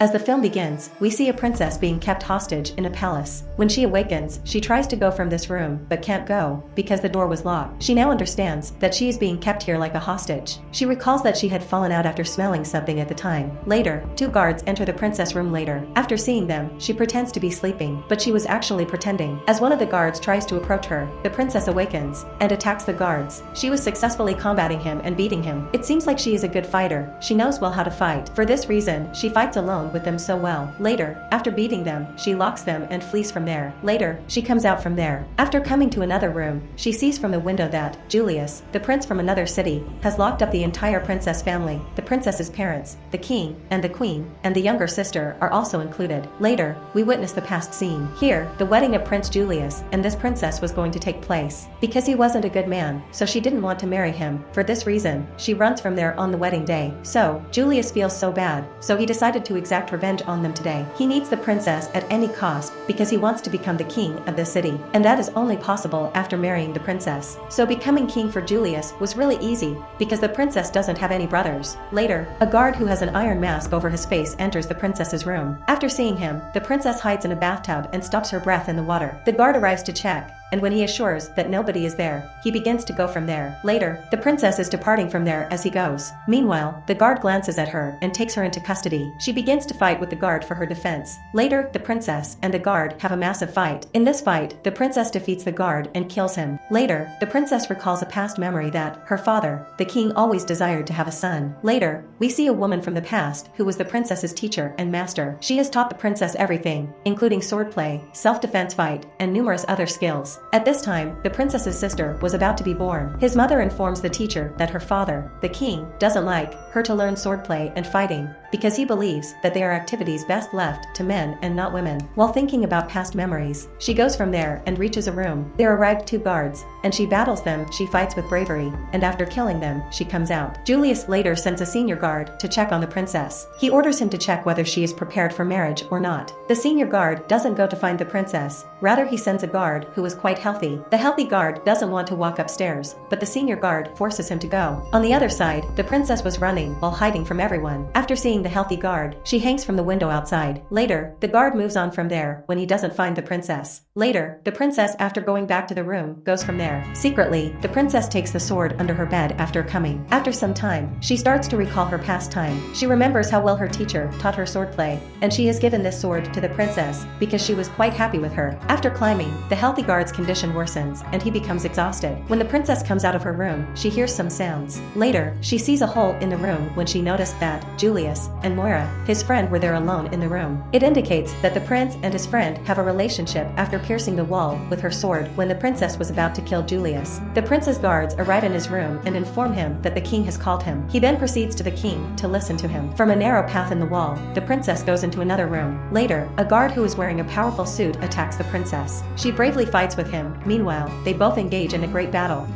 As the film begins, we see a princess being kept hostage in a palace. When she awakens, she tries to go from this room but can't go because the door was locked. She now understands that she is being kept here like a hostage. She recalls that she had fallen out after smelling something at the time. Later, two guards enter the princess room later. After seeing them, she pretends to be sleeping, but she was actually pretending. As one of the guards tries to approach her, the princess awakens and attacks the guards. She was successfully combating him and beating him. It seems like she is a good fighter. She knows well how to fight. For this reason, she fights alone with them so well. Later, after beating them, she locks them and flees from there. Later, she comes out from there. After coming to another room, she sees from the window that Julius, the prince from another city, has locked up the entire princess family. The princess's parents, the king, and the queen, and the younger sister are also included. Later, we witness the past scene. Here, the wedding of Prince Julius and this princess was going to take place. Because he wasn't a good man, so she didn't want to marry him. For this reason, she runs from there on the wedding day. So, Julius feels so bad, so he decided to exact revenge on them today. He needs the princess at any cost because he wants to become the king of the city, and that is only possible after marrying the princess. So becoming king for Julius was really easy because the princess doesn't have any brothers. Later, a guard who has an iron mask over his face enters the princess's room. After seeing him, the princess hides in a bathtub and stops her breath in the water. The guard arrives to check, and when he assures that nobody is there, he begins to go from there. Later, the princess is departing from there as he goes. Meanwhile, the guard glances at her and takes her into custody. She begins to fight with the guard for her defense. Later, the princess and the guard have a massive fight. In this fight, the princess defeats the guard and kills him. Later, the princess recalls a past memory that her father, the king, always desired to have a son. Later, we see a woman from the past who was the princess's teacher and master. She has taught the princess everything, including swordplay, self-defense fight, and numerous other skills. At this time, the princess's sister was about to be born. His mother informs the teacher that her father, the king, doesn't like her to learn swordplay and fighting because he believes that they are activities best left to men and not women. While thinking about past memories, she goes from there and reaches a room. There arrive two guards, and she battles them. She fights with bravery, and after killing them, she comes out. Julius later sends a senior guard to check on the princess. He orders him to check whether she is prepared for marriage or not. The senior guard doesn't go to find the princess. Rather, he sends a guard who is quite healthy. The healthy guard doesn't want to walk upstairs, but the senior guard forces him to go. On the other side, the princess was running while hiding from everyone. After seeing the healthy guard, she hangs from the window outside. Later, the guard moves on from there when he doesn't find the princess. Later, the princess, after going back to the room, goes from there. Secretly, the princess takes the sword under her bed after coming. After some time, she starts to recall her past time. She remembers how well her teacher taught her swordplay, and she has given this sword to the princess because she was quite happy with her. After climbing, the healthy guard's condition worsens, and he becomes exhausted. When the princess comes out of her room, she hears some sounds. Later, she sees a hole in the room when she noticed that Julius and Moira, his friend, were there alone in the room. It indicates that the prince and his friend have a relationship after piercing the wall with her sword when the princess was about to kill Julius. The prince's guards arrive in his room and inform him that the king has called him. He then proceeds to the king to listen to him. From a narrow path in the wall, the princess goes into another room. Later, a guard who is wearing a powerful suit attacks the princess. She bravely fights with him. Meanwhile, they both engage in a great battle.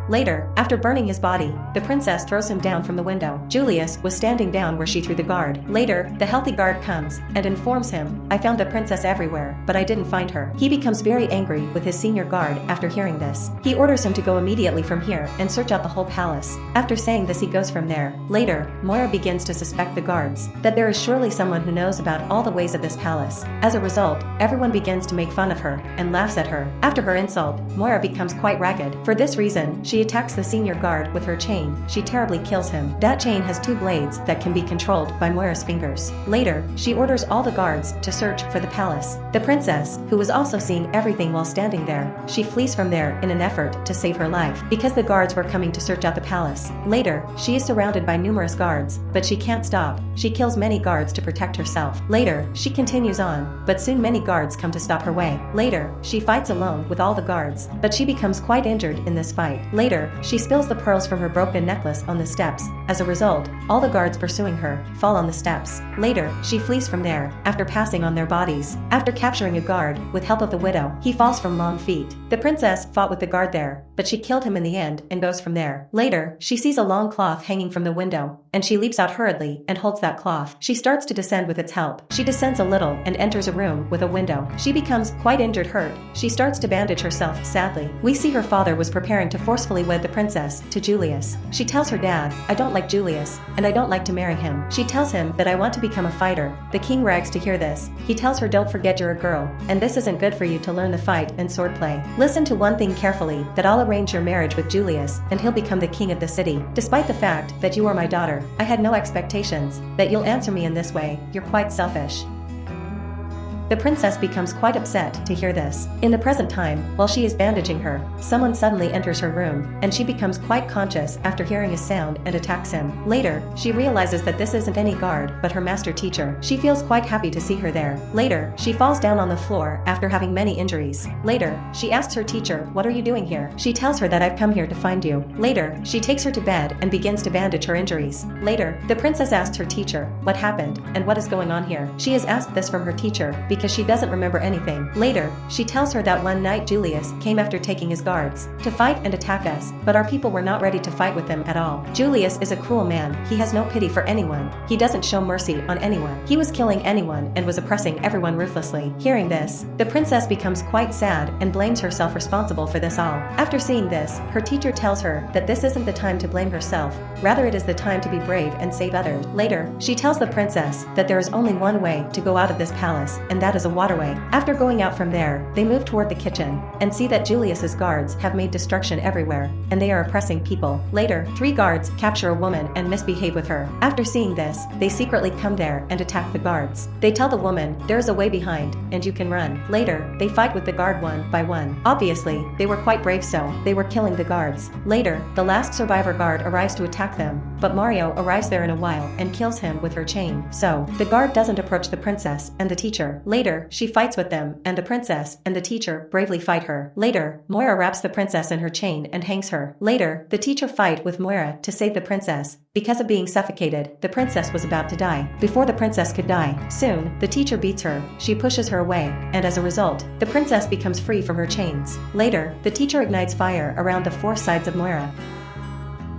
Later, after burning his body, the princess throws him down from the window. Julius was standing down where she threw the guard. Later, the healthy guard comes and informs him, "I found the princess everywhere, but I didn't find her." He becomes very angry with his senior guard after hearing this. He orders him to go immediately from here and search out the whole palace. After saying this, he goes from there. Later, Moira begins to suspect the guards that there is surely someone who knows about all the ways of this palace. As a result, everyone begins to make fun of her and laughs at her. After her insult, Moira becomes quite ragged. For this reason, she attacks the senior guard with her chain. She terribly kills him. That chain has two blades that can be controlled by Moira's fingers. Later, she orders all the guards to search for the palace. The princess, who was also seeing everything while standing there, she flees from there in an effort to save her life because the guards were coming to search out the palace. Later, she is surrounded by numerous guards, but she can't stop. She kills many guards to protect herself. Later, she continues on, but soon many guards come to stop her way. Later, she fights alone with all the guards, but she becomes quite injured in this fight. Later, she spills the pearls from her broken necklace on the steps. As a result, all the guards pursuing her fall on the steps. Later, she flees from there after passing on their bodies. After capturing a guard with help of the widow, he falls from long feet. The princess fought with the guard there, but she killed him in the end and goes from there. Later, she sees a long cloth hanging from the window, and she leaps out hurriedly and holds that cloth. She starts to descend with its help. She descends a little and enters a room with a window. She becomes quite injured, hurt. She starts to bandage herself sadly. We see her father was preparing to forcefully forcefully wed the princess to Julius. She tells her dad, "I don't like Julius, and I don't like to marry him." She tells him that I want to become a fighter. The king rags to hear this. He tells her, "Don't forget you're a girl, and this isn't good for you to learn the fight and swordplay. Listen to one thing carefully, that I'll arrange your marriage with Julius, and he'll become the king of the city. Despite the fact that you are my daughter, I had no expectations that you'll answer me in this way. You're quite selfish." The princess becomes quite upset to hear this. In the present time, while she is bandaging her, someone suddenly enters her room, and she becomes quite conscious after hearing a sound and attacks him. Later, she realizes that this isn't any guard, but her master teacher. She feels quite happy to see her there. Later, she falls down on the floor after having many injuries. Later, she asks her teacher, "What are you doing here?" She tells her that I've come here to find you. Later, she takes her to bed and begins to bandage her injuries. Later, the princess asks her teacher, "What happened, and what is going on here?" She has asked this from her teacher, because she doesn't remember anything. Later, she tells her that one night Julius came after taking his guards to fight and attack us, but our people were not ready to fight with him at all. Julius is a cruel man. He has no pity for anyone. He doesn't show mercy on anyone. He was killing anyone and was oppressing everyone ruthlessly. Hearing this, the princess becomes quite sad and blames herself responsible for this all. After seeing this, her teacher tells her that this isn't the time to blame herself, rather it is the time to be brave and save others. Later, she tells the princess that there is only one way to go out of this palace, and that is a waterway. After going out from there, they move toward the kitchen and see that Julius's guards have made destruction everywhere, and they are oppressing people. Later, 3 guards capture a woman and misbehave with her. After seeing this, they secretly come there and attack the guards. They tell the woman, "There is a way behind, and you can run." Later, they fight with the guard one by one. Obviously, they were quite brave, so they were killing the guards. Later, the last survivor guard arrives to attack them, but Mario arrives there in a while and kills him with her chain. So, the guard doesn't approach the princess and the teacher. Later, she fights with them, and the princess and the teacher bravely fight her. Later, Moira wraps the princess in her chain and hangs her. Later, the teacher fight with Moira to save the princess. Because of being suffocated, the princess was about to die. Before the princess could die, soon, the teacher beats her. She pushes her away, and as a result, the princess becomes free from her chains. Later, the teacher ignites fire around the 4 sides of Moira.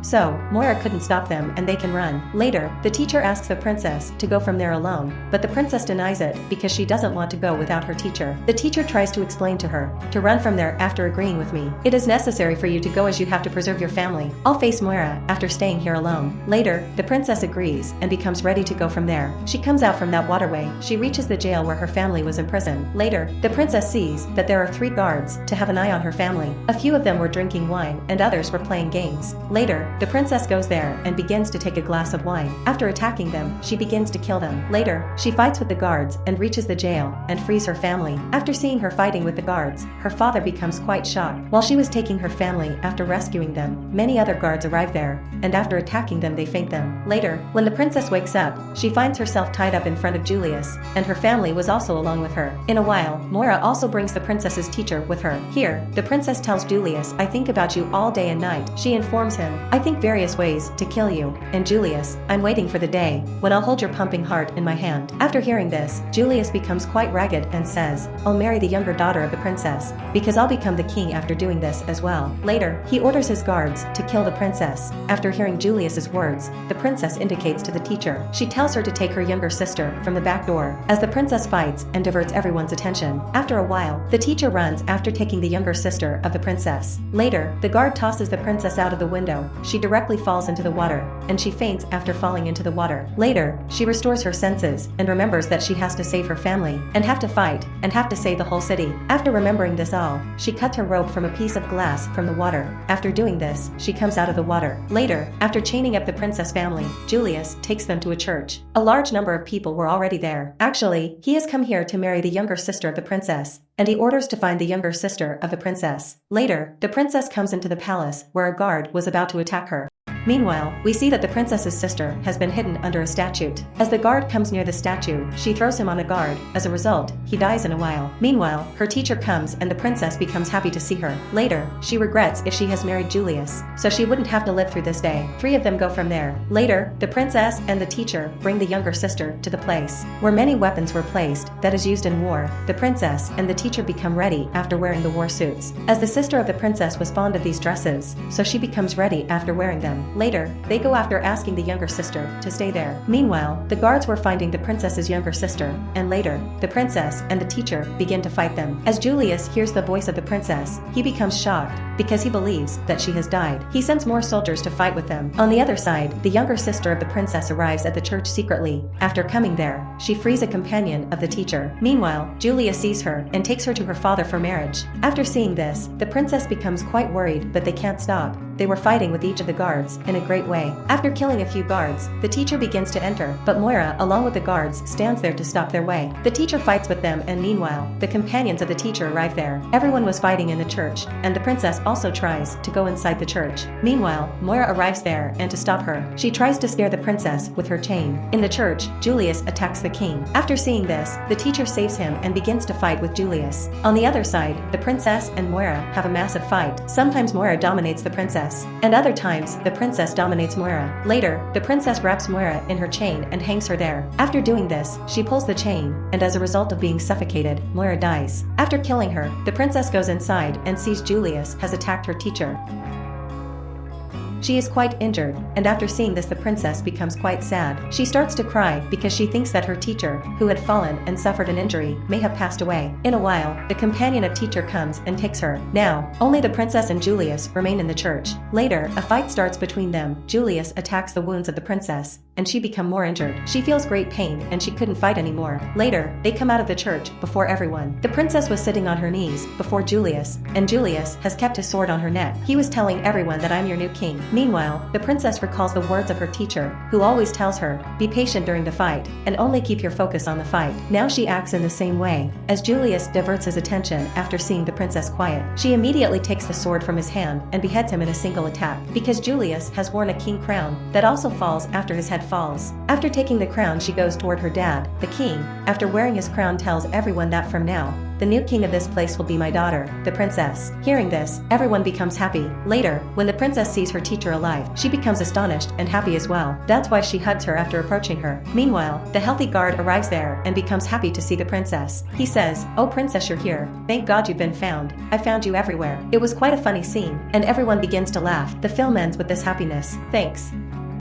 So, Moira couldn't stop them and they can run. Later, the teacher asks the princess to go from there alone, but the princess denies it because she doesn't want to go without her teacher. The teacher tries to explain to her to run from there after agreeing with me. "It is necessary for you to go as you have to preserve your family. I'll face Moira after staying here alone." Later, the princess agrees and becomes ready to go from there. She comes out from that waterway. She reaches the jail where her family was imprisoned. Later, the princess sees that there are 3 guards to have an eye on her family. A few of them were drinking wine and others were playing games. Later, the princess goes there and begins to take a glass of wine. After attacking them, she begins to kill them. Later, she fights with the guards and reaches the jail and frees her family. After seeing her fighting with the guards, her father becomes quite shocked. While she was taking her family after rescuing them, many other guards arrive there, and after attacking them they faint them. Later, when the princess wakes up, she finds herself tied up in front of Julius, and her family was also along with her. In a while, Moira also brings the princess's teacher with her. Here, the princess tells Julius, "I think about you all day and night." She informs him, "I think various ways to kill you, and Julius, I'm waiting for the day when I'll hold your pumping heart in my hand." After hearing this, Julius becomes quite ragged and says, "I'll marry the younger daughter of the princess, because I'll become the king after doing this as well." Later, he orders his guards to kill the princess. After hearing Julius's words, the princess indicates to the teacher. She tells her to take her younger sister from the back door, as the princess fights and diverts everyone's attention. After a while, the teacher runs after taking the younger sister of the princess. Later, the guard tosses the princess out of the window. She directly falls into the water, and she faints after falling into the water. Later, she restores her senses and remembers that she has to save her family, and have to fight, and have to save the whole city. After remembering this all, she cuts her rope from a piece of glass from the water. After doing this, she comes out of the water. Later, after chaining up the princess family, Julius takes them to a church. A large number of people were already there. Actually, he has come here to marry the younger sister of the princess, and he orders to find the younger sister of the princess. Later, the princess comes into the palace where a guard was about to attack her. Meanwhile, we see that the princess's sister has been hidden under a statue. As the guard comes near the statue, she throws him on the guard. As a result, he dies in a while. Meanwhile, her teacher comes and the princess becomes happy to see her. Later, she regrets if she has married Julius, so she wouldn't have to live through this day. 3 of them go from there. Later, the princess and the teacher bring the younger sister to the place where many weapons were placed that is used in war. The princess and the teacher become ready after wearing the war suits. As the sister of the princess was fond of these dresses, so she becomes ready after wearing them. Later, they go after asking the younger sister to stay there. Meanwhile, the guards were finding the princess's younger sister, and later, the princess and the teacher begin to fight them. As Julius hears the voice of the princess, he becomes shocked because he believes that she has died. He sends more soldiers to fight with them. On the other side, the younger sister of the princess arrives at the church secretly. After coming there, she frees a companion of the teacher. Meanwhile, Julius sees her and takes her to her father for marriage. After seeing this, the princess becomes quite worried, but they can't stop. They were fighting with each of the guards in a great way. After killing a few guards, the teacher begins to enter, but Moira, along with the guards, stands there to stop their way. The teacher fights with them, and meanwhile, the companions of the teacher arrive there. Everyone was fighting in the church, and the princess also tries to go inside the church. Meanwhile, Moira arrives there, and to stop her, she tries to scare the princess with her chain. In the church, Julius attacks the king. After seeing this, the teacher saves him and begins to fight with Julius. On the other side, the princess and Moira have a massive fight. Sometimes Moira dominates the princess, and other times, the princess dominates Moira. Later, the princess wraps Moira in her chain and hangs her there. After doing this, she pulls the chain, and as a result of being suffocated, Moira dies. After killing her, the princess goes inside and sees Julius has attacked her teacher. She is quite injured, and after seeing this the princess becomes quite sad. She starts to cry because she thinks that her teacher, who had fallen and suffered an injury, may have passed away. In a while, the companion of teacher comes and takes her. Now, only the princess and Julius remain in the church. Later, a fight starts between them. Julius attacks the wounds of the princess, and she becomes more injured. She feels great pain and she couldn't fight anymore. Later, they come out of the church before everyone. The princess was sitting on her knees before Julius, and Julius has kept his sword on her neck. He was telling everyone that I'm your new king. Meanwhile, the princess recalls the words of her teacher, who always tells her, be patient during the fight, and only keep your focus on the fight. Now she acts in the same way. As Julius diverts his attention after seeing the princess quiet, she immediately takes the sword from his hand and beheads him in a single attack, because Julius has worn a king crown that also falls after his head falls. After taking the crown, she goes toward her dad, the king. After wearing his crown, tells everyone that from now, the new king of this place will be my daughter, the princess. Hearing this, everyone becomes happy. Later, when the princess sees her teacher alive, she becomes astonished and happy as well. That's why she hugs her after approaching her. Meanwhile, the healthy guard arrives there and becomes happy to see the princess. He says, "Oh princess, you're here. Thank God you've been found. I found you everywhere." It was quite a funny scene, and everyone begins to laugh. The film ends with this happiness. Thanks.